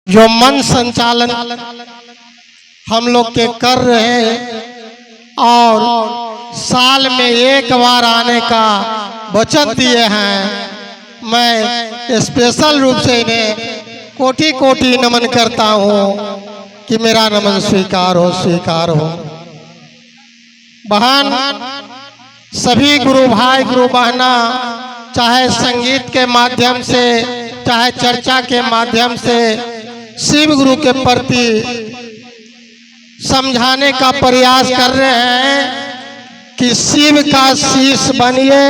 जो मन संचालन हम लोग के कर रहे हैं और साल में एक बार आने का वचन दिए हैं। मैं स्पेशल रूप से इन्हें कोटि कोटि नमन करता हूँ कि मेरा नमन स्वीकार हो। बहन, सभी गुरु भाई गुरु बहना, चाहे संगीत के माध्यम से चाहे चर्चा के माध्यम से शिव गुरु के प्रति समझाने का प्रयास कर रहे हैं कि शिव का शीश बनिए,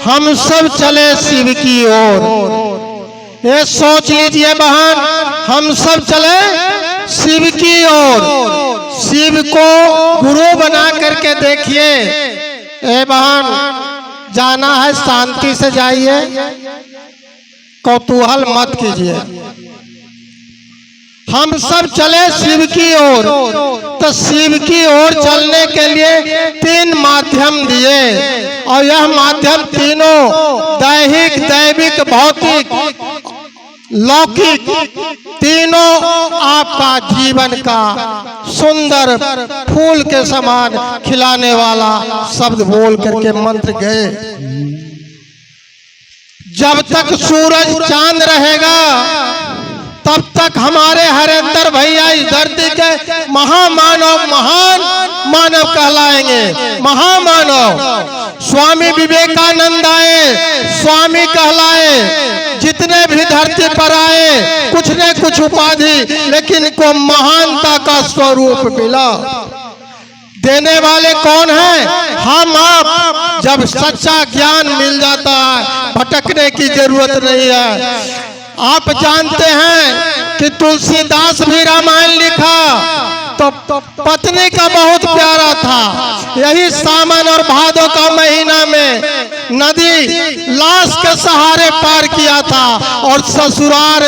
हम सब चले शिव की ओर। ये सोच लीजिए बहन, हम सब चले शिव की ओर। शिव को गुरु बना करके देखिए। ए बहन, जाना है शांति से जाइए, कौतूहल मत कीजिए। हम सब चले शिव की ओर। तो शिव की ओर चलने के लिए तीन माध्यम दिए और यह माध्यम तीनों दैहिक, दैविक, भौतिक, लौकिक, तीनों आपका जीवन का सुंदर फूल के समान खिलाने वाला शब्द बोल करके मंत्र गए। जब तक सूरज चांद रहेगा तब तक हमारे हरेंद्र भैया इस धरती के महामानव, महान मानव कहलाएंगे। महामानव स्वामी विवेकानंद आए, स्वामी कहलाए। जितने भी धरती पर आए कुछ न कुछ उपाधि, लेकिन को महानता का स्वरूप मिला। देने वाले कौन हैं? हम आप। जब सच्चा ज्ञान मिल जाता है भटकने की जरूरत नहीं है। आप जानते हैं कि तुलसीदास भी रामायण लिखा तो पत्नी का बहुत प्यारा था। यही सावन और भादों का महीना में नदी लाश के सहारे पार किया था और ससुराल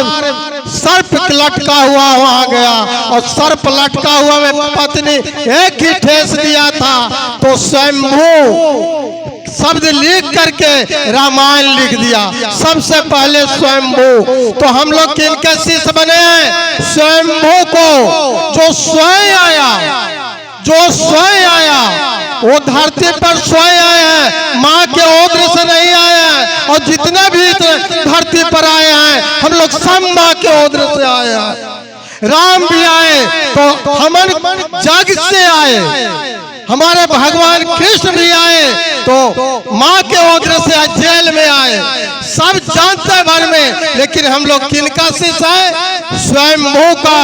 सर्प लटका हुआ वहां गया और सर्प लटका हुआ में पत्नी एक ही ठेस दिया था तो स्वयंभू शब्द लिख करके रामायण लिख दिया। सबसे पहले स्वयंभू। तो हम लोग किनके शिष्य बने हैं? स्वयंभू को, जो स्वयं आया, जो स्वयं आया, वो धरती पर स्वयं आया है, माँ के ओद्र से नहीं आया है। और जितने भी धरती पर आए हैं हम लोग सब माँ के ओद्र से आए हैं। राम भी आए तो हमन जग से आए। हमारे भगवान कृष्ण भी आए तो माँ के ओद्र से जेल में आए। सब जानते भर में, लेकिन हम लोग किनका शिष्य है? स्वयंभू का,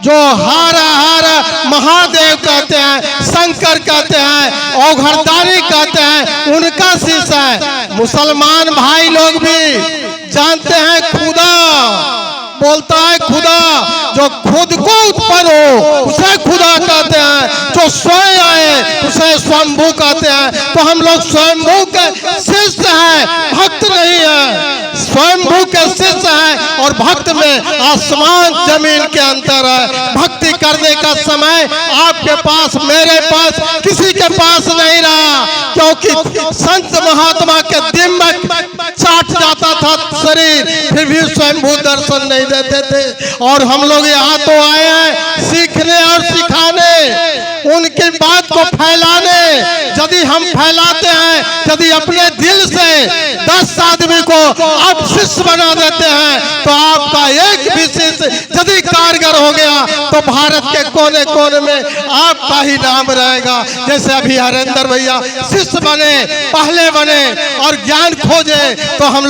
जो हारा हारा महादेव कहते हैं, शंकर कहते हैं, औघड़दानी कहते हैं, उनका शिष्य है। मुसलमान भाई लोग भी जानते हैं खुदा, बोलता है खुदा। जो खुद को उत्पन्न हो उसे खुदा कहते हैं, जो स्वयं आए उसे स्वयंभू कहते हैं। तो हम लोग स्वयंभू के शिष्य हैं, भक्त नहीं है। स्वयंभू के शिष्य हैं और भक्त में आसमान जमीन के अंतर है। भक्ति करने का समय आपके पास, मेरे पास, किसी के पास नहीं रहा, क्योंकि संत महात्मा के दिमाग चाट जाता था शरीर, फिर भी स्वयंभू दर्शन नहीं देते थे। और हम लोग यहाँ तो आए हैं सीखने और सिखाने, उनकी बात को फैलाने। यदि हम फैलाते हैं, यदि अपने दिल से 10 आदमी को आप शिष्य बना देते हैं तो आपका एक भी शिष्य यदि कारगर हो गया तो भारत के कोने कोने में आपका ही नाम रहेगा। जैसे अभी हरेंद्र भैया शिष्य बने, पहले बने और ज्ञान खोजे तो हम